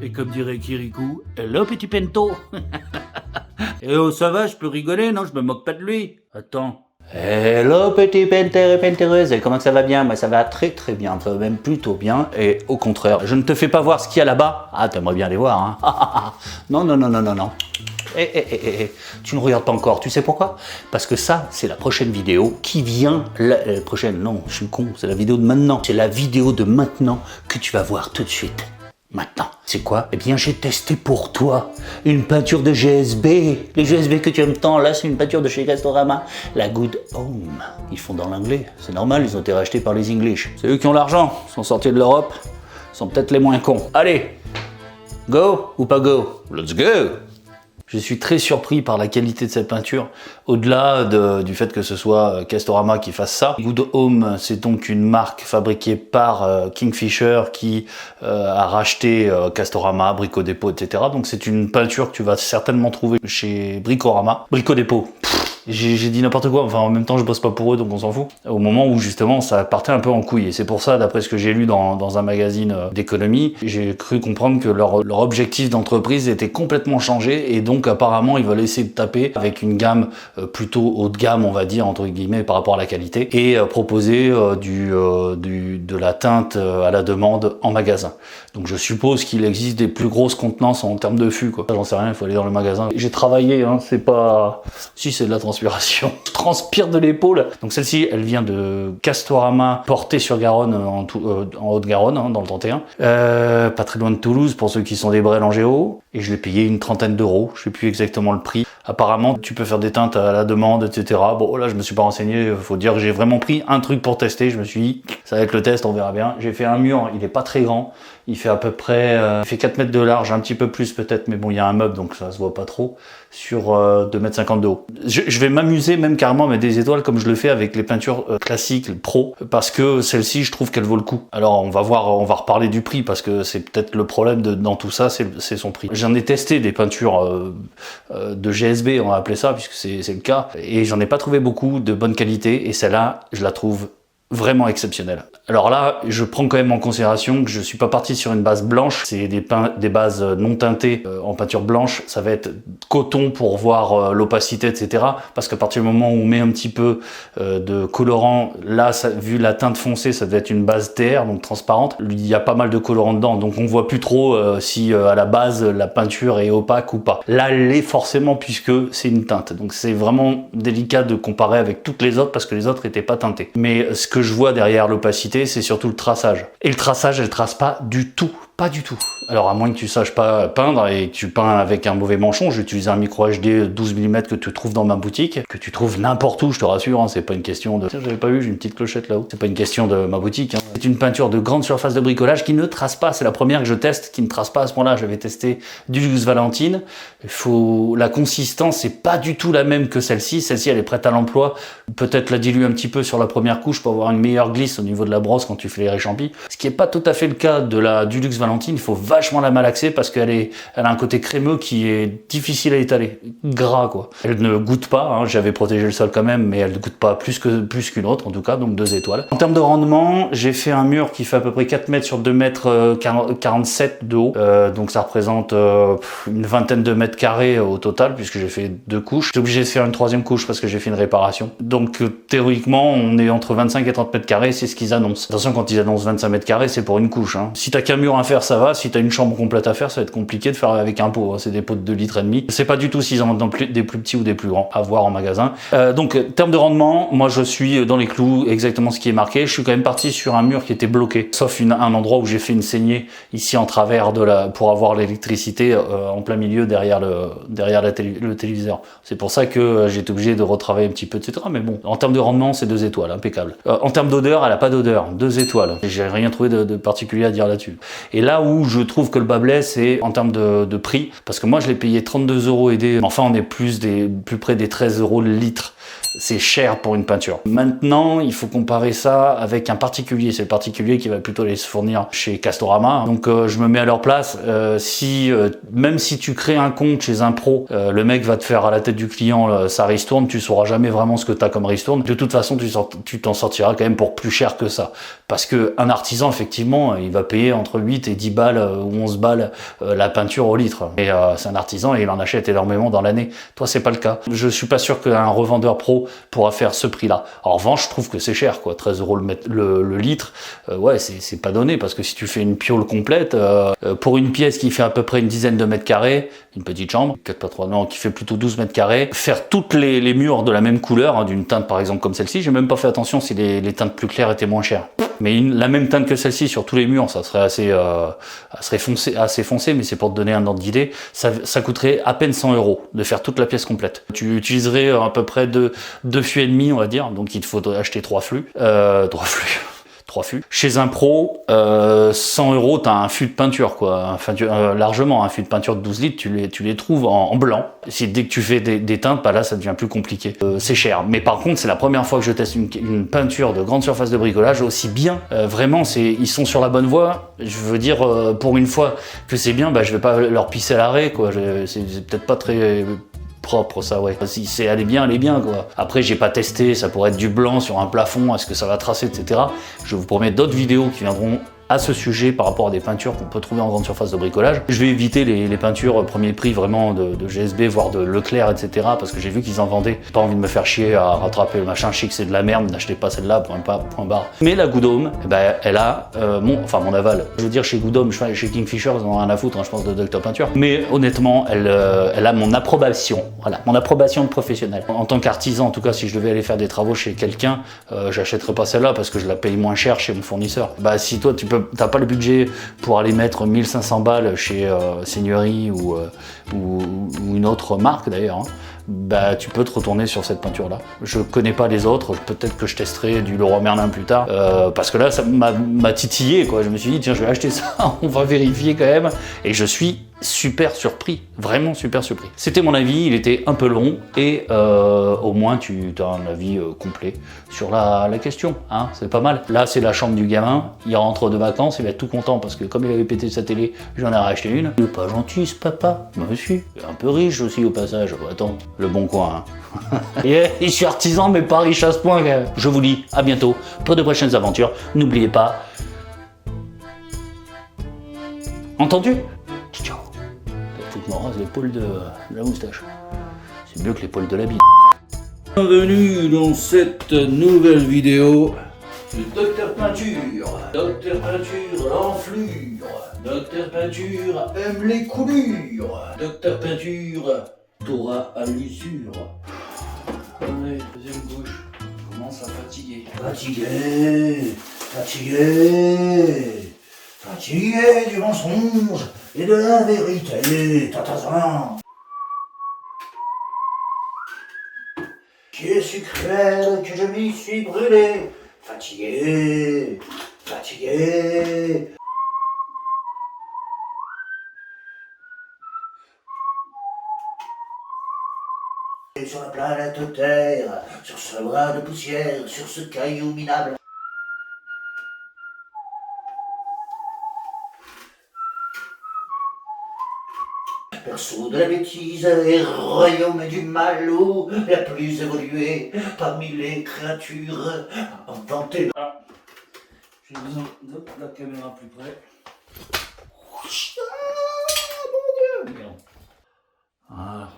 Et comme dirait Kirikou, hello petit pento. Eh oh, ça va, je peux rigoler, non? Je me moque pas de lui. Attends. Hello petit penter et pentereuse, et comment ça va bien? Moi ça va très très bien, ça va même plutôt bien, et au contraire, je ne te fais pas voir ce qu'il y a là-bas. Ah, t'aimerais bien les voir, hein? Non, non, non, non, non, non. Tu ne regardes pas encore, tu sais pourquoi? Parce que ça, c'est la prochaine vidéo qui vient, la prochaine, non, je suis con, c'est la vidéo de maintenant. C'est la vidéo de maintenant que tu vas voir tout de suite. Maintenant, c'est quoi? Eh bien, j'ai testé pour toi une peinture de GSB. Les GSB que tu aimes tant, là, c'est une peinture de chez Castorama. La Good Home. Ils font dans l'anglais. C'est normal, ils ont été rachetés par les English. C'est eux qui ont l'argent. Ils sont sortis de l'Europe. Ils sont peut-être les moins cons. Allez, go ou pas go? Let's go! Je suis très surpris par la qualité de cette peinture, au-delà du fait que ce soit Castorama qui fasse ça. Good Home, c'est donc une marque fabriquée par Kingfisher qui a racheté Castorama, Brico Dépôt, etc. Donc c'est une peinture que tu vas certainement trouver chez Bricorama. Brico Dépôt. J'ai dit n'importe quoi, enfin en même temps je bosse pas pour eux donc on s'en fout. Au moment où justement ça partait un peu en couille, et c'est pour ça, d'après ce que j'ai lu dans un magazine d'économie, j'ai cru comprendre que leur objectif d'entreprise était complètement changé, et donc apparemment ils veulent essayer de taper avec une gamme plutôt haut de gamme, on va dire entre guillemets, par rapport à la qualité, et proposer de la teinte à la demande en magasin. Donc je suppose qu'il existe des plus grosses contenances en termes de fût, quoi. J'en sais rien, il faut aller dans le magasin. J'ai travaillé, hein, c'est pas... Si, c'est de la transpiration. Je transpire de l'épaule. Donc celle-ci, elle vient de Castorama, Portet-sur-Garonne, en Haute-Garonne, hein, dans le 31. Pas très loin de Toulouse, pour ceux qui sont des brels en géo. Et je l'ai payé une trentaine d'euros. Je sais plus exactement le prix. Apparemment, tu peux faire des teintes à la demande, etc. Bon, là, je me suis pas renseigné. Faut dire que j'ai vraiment pris un truc pour tester. Je me suis dit, ça va être le test, on verra bien. J'ai fait un mur, il est pas très grand. Il fait à peu près, il fait 4 mètres de large, un petit peu plus peut-être, mais bon, il y a un meuble, donc ça se voit pas trop, sur 2,50 mètres de haut. Je vais m'amuser même carrément à mettre des étoiles comme je le fais avec les peintures classiques, pro, parce que celle-ci, je trouve qu'elle vaut le coup. Alors, on va voir, on va reparler du prix, parce que c'est peut-être le problème dans tout ça, c'est son prix. J'en ai testé des peintures de GSB, on va appeler ça, puisque c'est le cas, et j'en ai pas trouvé beaucoup de bonne qualité, et celle-là, je la trouve vraiment exceptionnel. Alors là, je prends quand même en considération que je suis pas parti sur une base blanche, c'est des bases non teintées en peinture blanche, ça va être coton pour voir l'opacité, etc. Parce qu'à partir du moment où on met un petit peu de colorant, là, vu la teinte foncée, ça doit être une base TR, donc transparente. Il y a pas mal de colorant dedans, donc on voit plus trop si à la base la peinture est opaque ou pas. Là, elle l'est forcément puisque c'est une teinte, donc c'est vraiment délicat de comparer avec toutes les autres parce que les autres étaient pas teintées. Mais ce que je vois derrière l'opacité, c'est surtout le traçage. Et le traçage, elle trace pas du tout. Pas du tout. Alors à moins que tu saches pas peindre et que tu peins avec un mauvais manchon, j'ai utilisé un micro HD 12 mm que tu trouves dans ma boutique, que tu trouves n'importe où, je te rassure, hein, c'est pas une question de... Tiens, j'avais pas vu, j'ai une petite clochette là-haut. C'est pas une question de ma boutique, hein. C'est une peinture de grande surface de bricolage qui ne trace pas, c'est la première que je teste qui ne trace pas à ce point-là. J'avais testé du Luxe Valentine, la consistance c'est pas du tout la même que celle-ci. Celle-ci elle est prête à l'emploi, peut-être la diluer un petit peu sur la première couche pour avoir une meilleure glisse au niveau de la brosse quand tu fais les réchampis. Ce qui est pas tout à fait le cas du Luxe Valentine, il faut vachement la malaxer parce qu'elle a un côté crémeux qui est difficile à étaler, gras quoi. Elle ne goûte pas, hein, j'avais protégé le sol quand même, mais elle ne goûte pas plus qu'une autre en tout cas, donc 2 étoiles. En termes de rendement, j'ai fait un mur qui fait à peu près 4 mètres sur 2 mètres 47 de haut, donc ça représente une vingtaine de mètres carrés au total puisque j'ai fait 2 couches. J'ai obligé de faire une 3e couche parce que j'ai fait une réparation. Donc théoriquement, on est entre 25 et 30 mètres carrés, c'est ce qu'ils annoncent. Attention, quand ils annoncent 25 mètres carrés, c'est pour une couche, hein. Si t'as qu'un mur à faire, ça va. Si t'as une chambre complète à faire, ça va être compliqué de faire avec un pot, hein. C'est des pots de 2,5 litres. C'est pas du tout s'ils en vendent des plus petits ou des plus grands, à voir en magasin. Donc, terme de rendement, moi je suis dans les clous, exactement ce qui est marqué. Je suis quand même parti sur un mur qui était bloqué, sauf un endroit où j'ai fait une saignée ici en travers pour avoir l'électricité en plein milieu derrière le téléviseur. C'est pour ça que j'ai été obligé de retravailler un petit peu, etc. Mais bon, en termes de rendement, c'est 2 étoiles, impeccable. En termes d'odeur, elle a pas d'odeur, 2 étoiles. J'ai rien trouvé de particulier à dire là-dessus. Et là où je trouve que le bas blesse, c'est en termes de prix, parce que moi je l'ai payé 32 € et des... Enfin, on est plus près des 13 € le litre. C'est cher pour une peinture. Maintenant, il faut comparer ça avec un particulier. C'est le particulier qui va plutôt aller se fournir chez Castorama. Donc je me mets à leur place. Même si tu crées un compte chez un pro, le mec va te faire à la tête du client sa ristourne, tu sauras jamais vraiment ce que tu as comme ristourne. De toute façon, tu t'en sortiras quand même pour plus cher que ça. Parce que un artisan, effectivement, il va payer entre 8 c'est 10 balles ou 11 balles la peinture au litre. Et c'est un artisan et il en achète énormément dans l'année. Toi, c'est pas le cas. Je suis pas sûr qu'un revendeur pro pourra faire ce prix-là. En revanche, je troutre que c'est cher, quoi. 13 € le litre. Ouais, c'est pas donné parce que si tu fais une piole complète, pour une pièce qui fait à peu près une dizaine de mètres carrés, une petite chambre, peut-être pas 3, non, qui fait plutôt 12 mètres carrés, faire toutes les murs de la même couleur, hein, d'une teinte par exemple comme celle-ci, j'ai même pas fait attention si les teintes plus claires étaient moins chères. Mais la même teinte que celle-ci sur tous les murs, ça serait assez foncé, mais c'est pour te donner un ordre d'idée. Ça coûterait à peine 100 € de faire toute la pièce complète. Tu utiliserais à peu près deux fûts et demi, on va dire, donc il te faudrait acheter 3 fûts. Chez un pro, 100 €, t'as un fût de peinture, quoi. Enfin, largement, un fût de peinture de 12 litres, tu les trouves en blanc. Dès que tu fais des teintes, bah là, ça devient plus compliqué. C'est cher. Mais par contre, c'est la première fois que je teste une peinture de grande surface de bricolage aussi bien. Vraiment, ils sont sur la bonne voie. Je veux dire, pour une fois que c'est bien, bah, je vais pas leur pisser à l'arrêt, quoi. C'est peut-être pas très propre, ça, ouais. Si c'est elle est bien, quoi. Après, j'ai pas testé, ça pourrait être du blanc sur un plafond, est-ce que ça va tracer, etc. Je vous promets d'autres vidéos qui viendront à ce sujet par rapport à des peintures qu'on peut trouver en grande surface de bricolage. Je vais éviter les peintures premier prix vraiment de GSB, voire de Leclerc, etc. parce que j'ai vu qu'ils en vendaient. J'ai pas envie de me faire chier à rattraper le machin. Je sais que c'est de la merde, n'achetez pas celle-là, point barre. Mais la Good Home, eh ben, elle a mon aval. Je veux dire, chez Good Home, chez Kingfisher, ils en ont rien à foutre, hein, je pense, de Dr Peinture. Mais honnêtement, elle a mon approbation. Voilà, mon approbation de professionnel. En tant qu'artisan, en tout cas, si je devais aller faire des travaux chez quelqu'un, j'achèterais pas celle-là parce que je la paye moins cher chez mon fournisseur. Bah, si toi, t'as pas le budget pour aller mettre 1500 balles chez Seigneurie ou une autre marque d'ailleurs, hein, bah tu peux te retourner sur cette peinture là. Je connais pas les autres, peut-être que je testerai du Leroy Merlin plus tard, parce que là ça m'a titillé, quoi. Je me suis dit tiens, je vais acheter ça, on va vérifier quand même, et je suis super surpris, vraiment super surpris. C'était mon avis, il était un peu long et au moins tu as un avis complet sur la question, hein, c'est pas mal. Là c'est la chambre du gamin, il rentre de vacances, il va être tout content parce que comme il avait pété sa télé, j'en ai racheté une. Il est pas gentil ce papa, monsieur, il est un peu riche aussi au passage, attends, le bon coin, hein. Et je suis artisan mais pas riche à ce point quand même. Je vous dis à bientôt pour de prochaines aventures, n'oubliez pas, entendu? Ciao. Faut que je me rase l'épaule de la moustache. C'est mieux que l'épaule de la bite. Bienvenue dans cette nouvelle vidéo de Dr Peinture. Dr Peinture l'enflure. Dr Peinture aime les coulures. Dr Peinture t'aura à l'usure. Allez, deuxième bouche. Je commence à fatiguer. Fatigué du mensonge et de la vérité, tatazan. Qui est si cruel que je m'y suis brûlé. Fatigué. Et sur la planète Terre, sur ce bras de poussière, sur ce caillou minable. Berceau de la bêtise et royaume du mal, ou la plus évoluée parmi les créatures inventées. Ah, j'ai besoin de la caméra plus près. Ah, mon Dieu! Ah.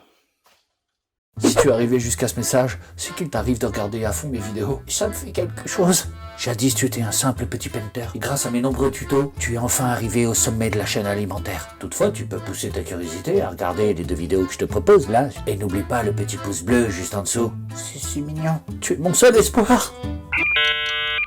Si tu es arrivé jusqu'à ce message, c'est qu'il t'arrive de regarder à fond mes vidéos. Ça me fait quelque chose. Jadis, tu étais un simple petit painter. Et grâce à mes nombreux tutos, tu es enfin arrivé au sommet de la chaîne alimentaire. Toutefois, tu peux pousser ta curiosité à regarder les 2 vidéos que je te propose là. Et n'oublie pas le petit pouce bleu juste en dessous. C'est si mignon. Tu es mon seul espoir.